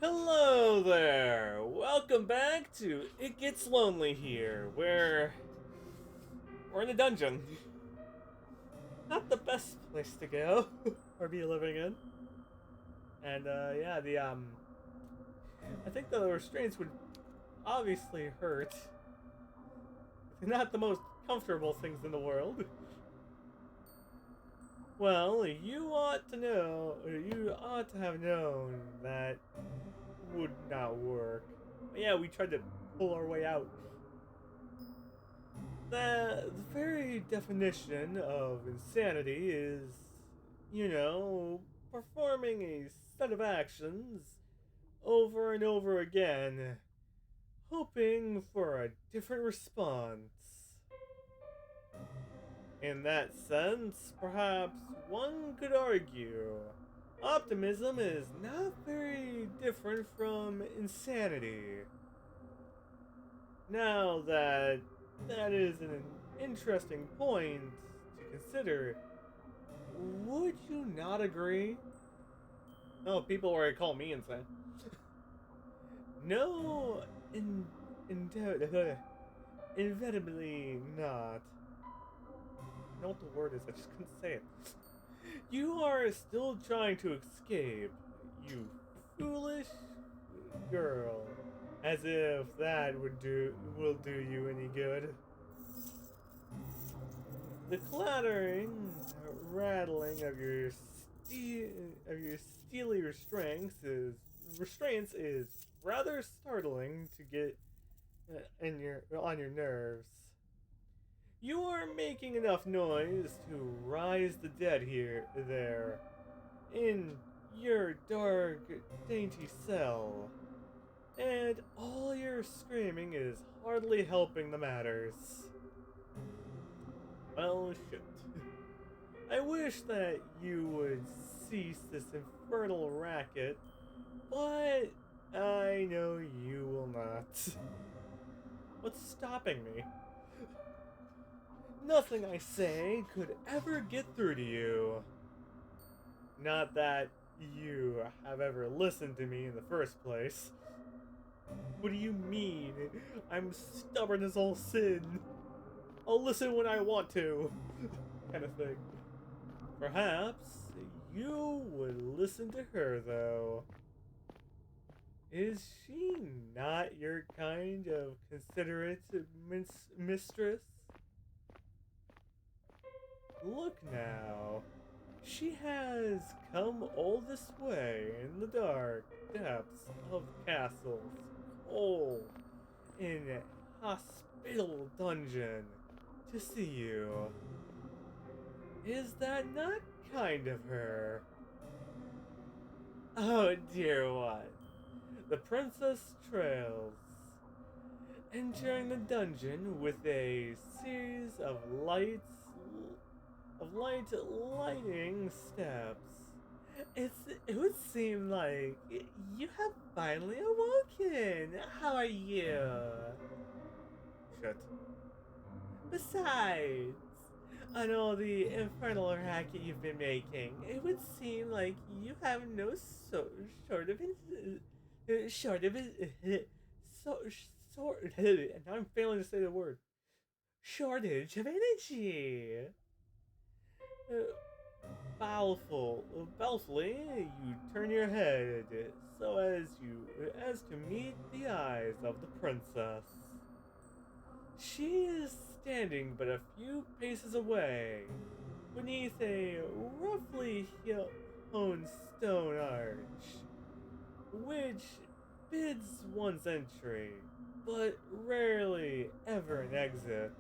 Hello there! Welcome back to It Gets Lonely Here, where we're in a dungeon. Not the best place to go or be living in. And yeah, I think the restraints would obviously hurt. They're not the most comfortable things in the world. Well, you ought to know, or you ought to have known that would not work. But yeah, we tried to pull our way out. The very definition of insanity is, performing a set of actions over and over again, hoping for a different response. In that sense, perhaps one could argue optimism is not very different from insanity. Now that is an interesting point to consider, would you not agree? No, people already call me insane. No, in, in, inevitably not. I know what the word is, I just couldn't say it. You are still trying to escape, you foolish girl. As if that will do you any good. The clattering, rattling of your steely restraints is rather startling to get in your on your nerves. You are making enough noise to rise the dead there in your dark, dainty cell, and all your screaming is hardly helping the matters. Well, shit. I wish that you would cease this infernal racket, but I know you will not. What's stopping me? Nothing I say could ever get through to you. Not that you have ever listened to me in the first place. What do you mean? I'm stubborn as all sin. I'll listen when I want to. Kind of thing. Perhaps you would listen to her, though. Is she not your kind of considerate mistress? Look now. She has come all this way in the dark depths of castles, cold in a hospitable dungeon to see you. Is that not kind of her? Oh dear what? The princess trails, entering the dungeon with a series of lightning steps. It would seem like you have finally awoken. How are you? Shit. Besides, on all the infernal racket you've been making, it would seem like you have no short of short of so sort. Now I'm failing to say the word. Shortage of energy. Balefully, you turn your head so as to meet the eyes of the princess. She is standing but a few paces away, beneath a roughly hewn stone arch, which bids one's entry, but rarely ever an exit,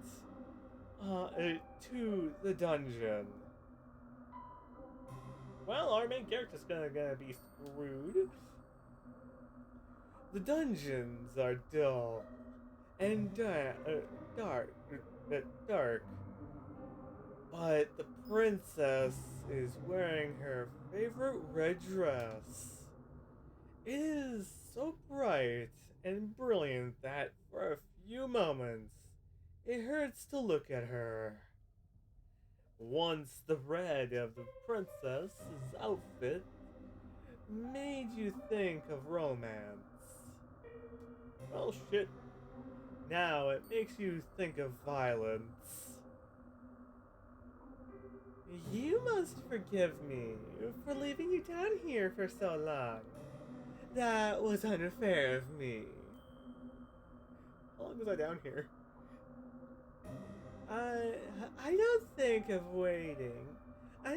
to the dungeon. Well, our main character's gonna be screwed. The dungeons are dull and dark, dark, but the princess is wearing her favorite red dress. It is so bright and brilliant that for a few moments it hurts to look at her. Once the red of the princess's outfit made you think of romance? Well, shit. Now it makes you think of violence. You must forgive me for leaving you down here for so long. That was unfair of me. How long was I down here? I I don't think of waiting. I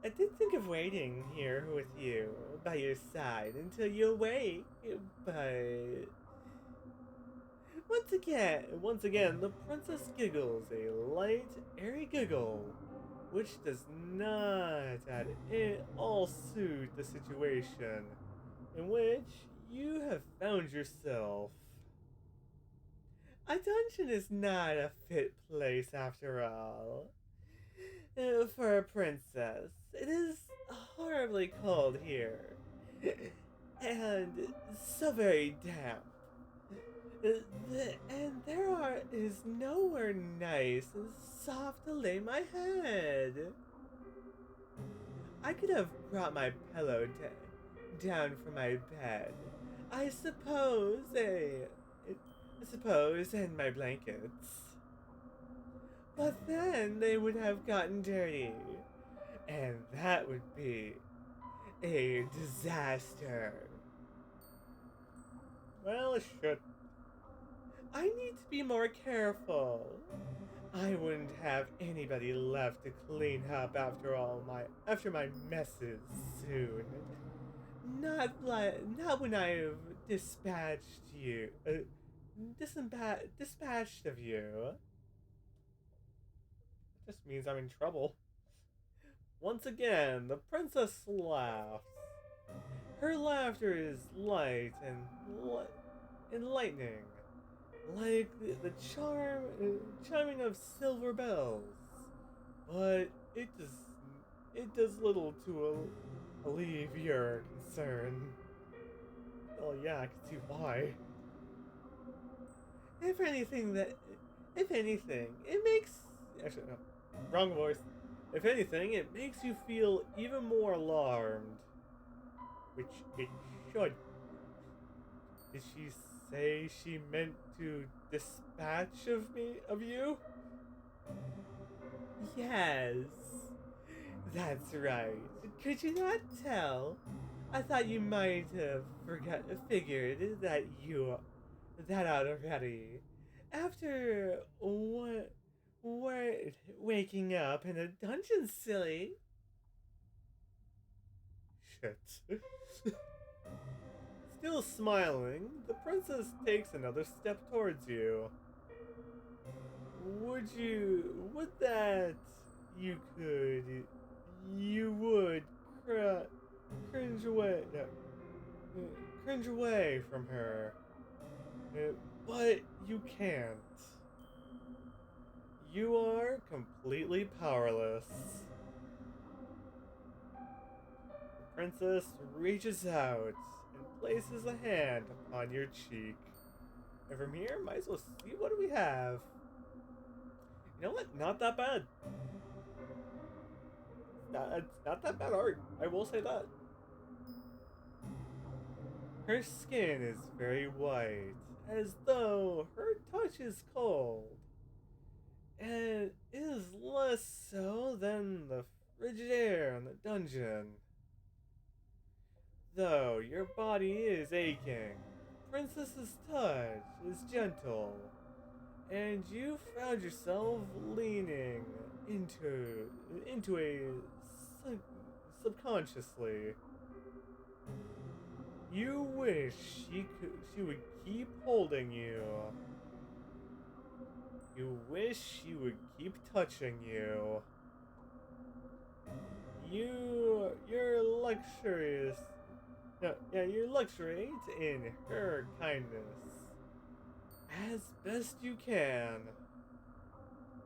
did think of waiting here with you by your side until you awake, but once again, the princess giggles a light, airy giggle, which does not at all suit the situation in which you have found yourself. A dungeon is not a fit place after all. For a princess, it is horribly cold here. And so very damp. And is nowhere nice and soft to lay my head. I could have brought my pillow down from my bed. I suppose, and my blankets. But then they would have gotten dirty. And that would be a disaster. Well, shit. I need to be more careful. I wouldn't have anybody left to clean up after my messes soon. Not when I've dispatched you. Dispatched of you. This means I'm in trouble. Once again, the princess laughs. Her laughter is light and enlightening, like the chiming of silver bells. But it does little to alleviate your concern. Oh yeah, I can see why. If anything, it makes actually no, wrong voice. If anything, it makes you feel even more alarmed. Which it should. Did she say she meant to dispatch of you? Yes. That's right. Could you not tell? I thought you might have figured that out already. After waking up in a dungeon, silly. Shit. Still smiling, the princess takes another step towards you. Would that you would cringe away, no, cringe away from her, but you can't. You are completely powerless. The princess reaches out and places a hand upon your cheek. And from here, might as well see what do we have. You know what? Not that bad. It's not that bad art. I will say that. Her skin is very white, as though her touch is cold. And it is less so than the frigid air in the dungeon. Though your body is aching, Princess's touch is gentle, and you found yourself leaning into a subconsciously. You wish she would keep holding you. You wish she would keep touching you. You're luxurious. No, yeah, you're luxuriate in her kindness as best you can.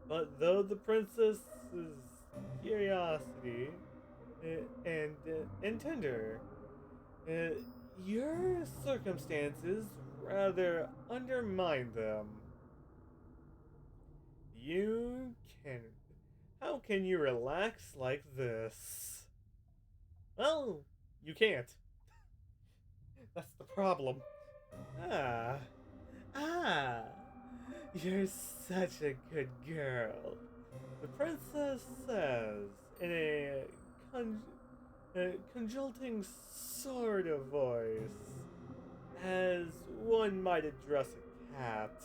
But though the princess's curiosity and tender, your circumstances rather undermine them. You can. How can you relax like this? Well, you can't. That's the problem. Ah. Ah. You're such a good girl. The princess says in con- a conjunting sort of voice, as one might address a cat.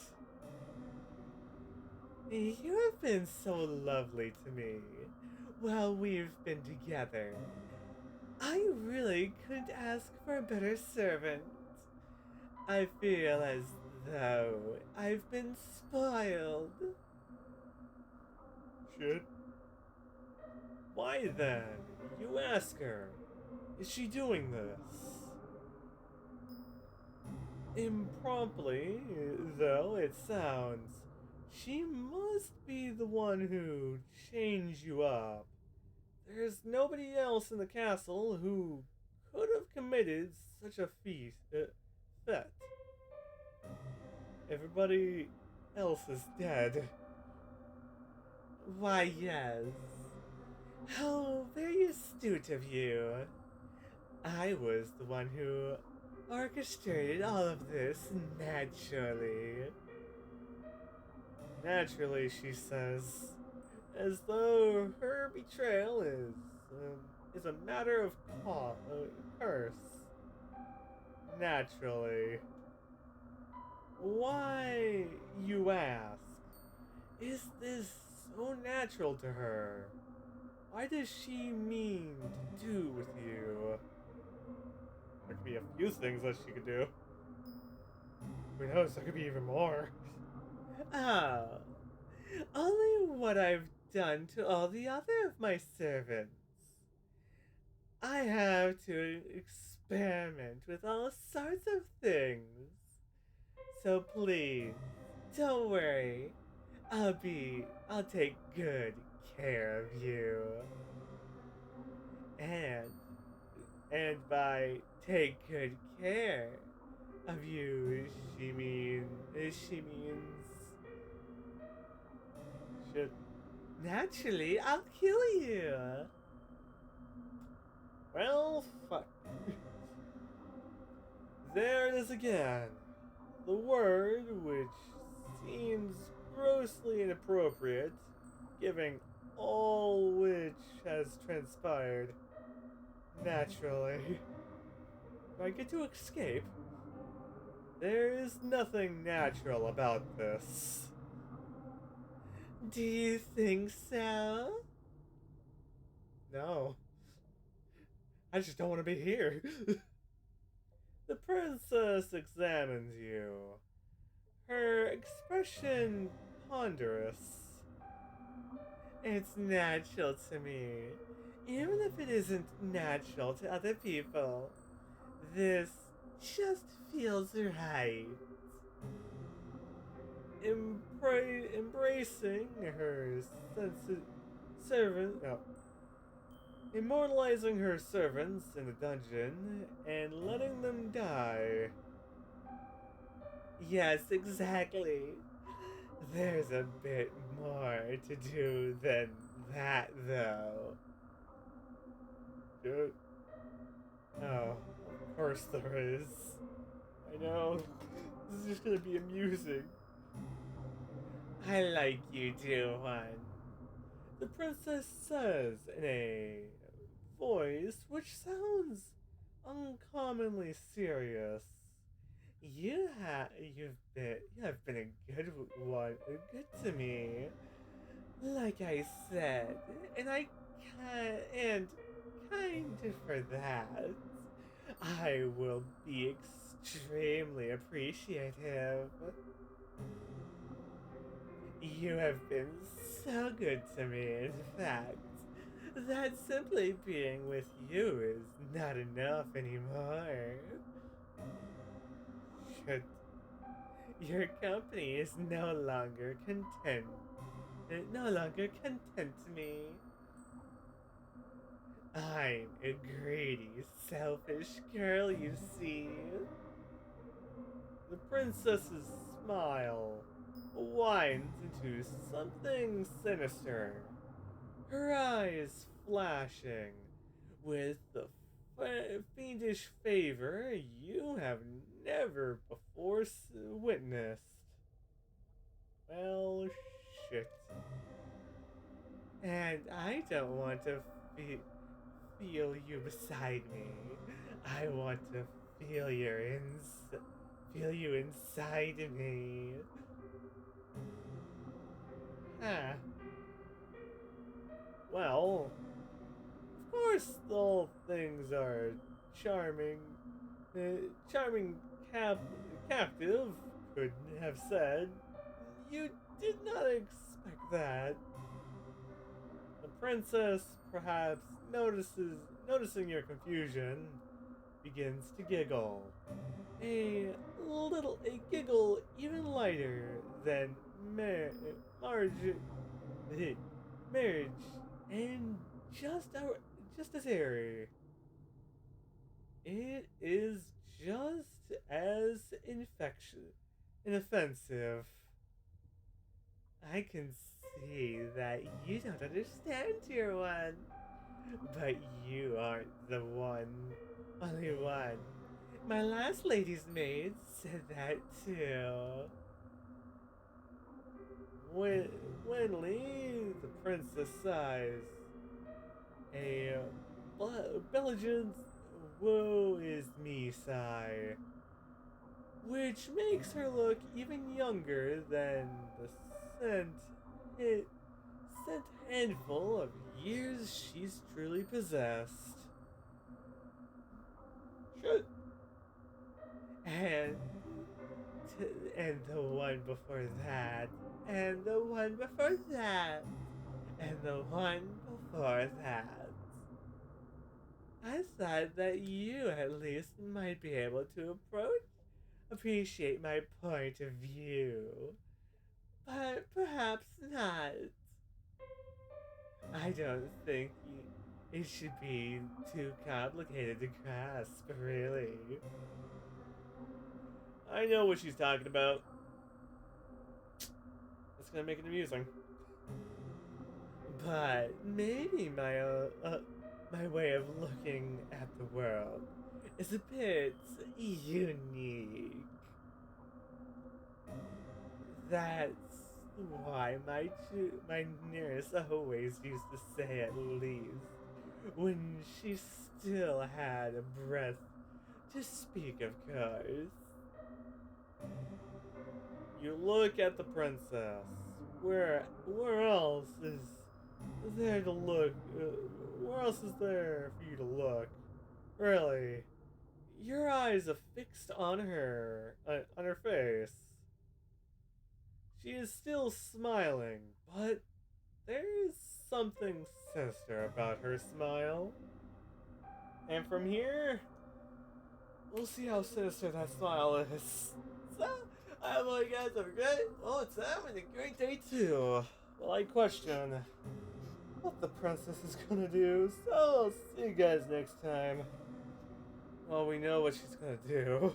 You have been so lovely to me while we've been together. I really couldn't ask for a better servant. I feel as though I've been spoiled. Shit. Why then? You ask her. Is she doing this? Impromptly, though it sounds, she must be the one who changed you up. There's nobody else in the castle who could have committed such a fet. Everybody else is dead. Why, yes. How very astute of you. I was the one who orchestrated all of this naturally. Naturally, she says, as though her betrayal is a matter of curse. Naturally. Why, you ask? Is this so natural to her? Why does she mean to do with you? There could be a few things that she could do. Who knows, there could be even more. Oh, only what I've done to all the other of my servants. I have to experiment with all sorts of things. So please, don't worry. I'll take good care of you. And, and by take good care of you, she means, shit. Naturally, I'll kill you. Well, fuck. There it is again. The word which seems grossly inappropriate, given all which has transpired. Naturally. Do I get to escape? There is nothing natural about this. Do you think so? No. I just don't want to be here. The princess examines you. Her expression ponderous. It's natural to me, even if it isn't natural to other people. This just feels right. Embracing her servant, no, immortalizing her servants in the dungeon and letting them die. Yes, exactly. There's a bit more to do than that, though. Dude. Oh, of course there is. I know. This is just gonna be amusing. I like you, dear one. The princess says in a voice which sounds uncommonly serious. You have been a good one, good to me. Like I said, and I and kind for that. I will be extremely appreciative. You have been so good to me, in fact, that simply being with you is not enough anymore. Should your company is no longer content me. I'm a greedy, selfish girl, you see. The princess's smile winds into something sinister, her eyes flashing with the fiendish favor you have never before witnessed. Well, shit. And I don't want to feel you beside me. I want to feel feel you inside me. Huh. Well, of course, all things are charming. Charming captive could have said. You did not expect that. The princess, perhaps noticing your confusion, begins to giggle. A giggle even lighter than Marge, marriage, and just as airy. It is just as inoffensive. I can see that you don't understand, Tier 1. But you aren't the only one. My last lady's maid said that too. When, when Lee, the princess sighs, a Belgian's woe is me sigh, which makes her look even younger than the scent, it, scent handful of years she's truly possessed. Shit. And and the one before that, and the one before that, and the one before that. I thought that you at least might be able to appreciate my point of view, but perhaps not. I don't think it should be too complicated to grasp, really. I know what she's talking about. That's gonna make it amusing. But maybe my way of looking at the world is a bit unique. That's why my nurse always used to say, at least, when she still had a breath to speak, of course. You look at the princess. Where else is there to look? Where else is there for you to look? Really, your eyes are fixed on her face. She is still smiling, but there's something sinister about her smile. And from here, we'll see how sinister that smile is. So, I hope you guys have a great time and a great day too. Well, I question what the princess is gonna do, so I'll see you guys next time. Well, we know what she's gonna do.